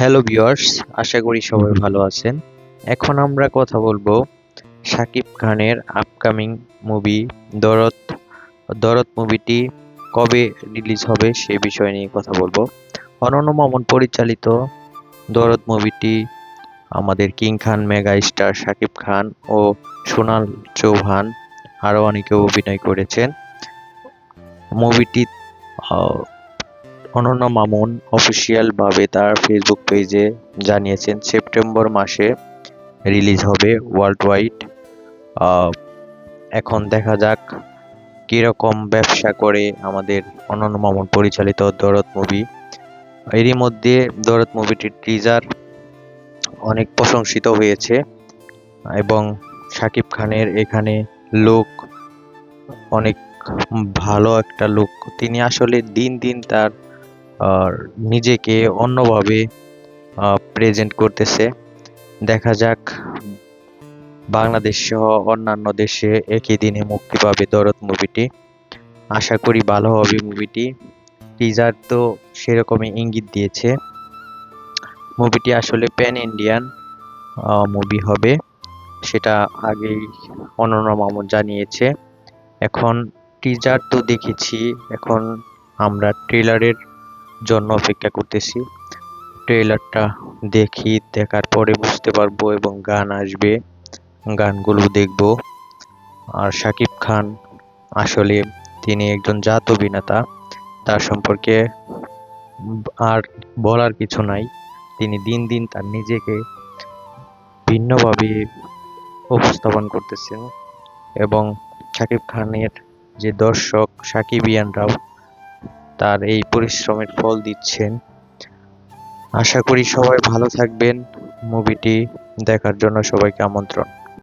Hello viewers, আশা করি সবাই ভালো আছেন। এখন আমরা কথা বলবো শাকিব খানের আপকামিং মুভি দরদ। দরদ মুভিটি কবে রিলিজ হবে সে বিষয় নিয়ে কথা বলবো। অনন্য মামুন পরিচালিত দরদ মুভিটি আমাদের কিং খান, মেগা স্টার শাকিব খান ও সোনাল চৌহান আরো অনেকে অভিনয় করেছেন। মুভিটি অনন্য মামুন অফিসিয়াল ভাবে তার ফেসবুক পেজে জানিয়েছেন সেপ্টেম্বর মাসে রিলিজ হবে ওয়ার্ল্ড ওয়াইড। এখন দেখা যাক কিরকম ব্যবসা করে আমাদের অনন্য মামুন পরিচালিত দরদ মুভি। এরই মধ্যে দরদ মুভিটির টিজার অনেক প্রশংসিত হয়েছে এবং শাকিব খানের এখানে লুক অনেক ভালো একটা লুক। তিনি আসলে দিন দিন তার নিজেকে অন্যভাবে প্রেজেন্ট করতেছে। দেখা যাক বাংলাদেশ সহ অন্যান্য দেশে একই দিনে মুক্তি পাবে দরদ মুভিটি। আশা করি ভালো হবে মুভিটি। টিজার তো সেরকমই ইঙ্গিত দিয়েছে। মুভিটি আসলে প্যান ইন্ডিয়ান মুভি হবে, সেটা আগেই অনন্য মামুন জানিয়েছে। এখন টিজার তো দেখেছি, এখন আমরা ট্রেলারের জন্য অপেক্ষা করতেছি। ট্রেলারটা দেখি, দেখার পরে বুঝতে পারবো এবং গান আসবে, গানগুলো দেখব। আর শাকিব খান আসলে তিনি একজন জাত অভিনেতা, তার সম্পর্কে আর বলার কিছু নাই। তিনি দিন দিন তার নিজেকে ভিন্নভাবে উপস্থাপন করতেছেন এবং শাকিব খানের যে দর্শক সাকিবিয়ানরাও তার এই পরিশ্রমের ফল দিচ্ছেন। আশা করি সবাই ভালো থাকবেন। মুভিটি দেখার জন্য সবাইকে আমন্ত্রণ।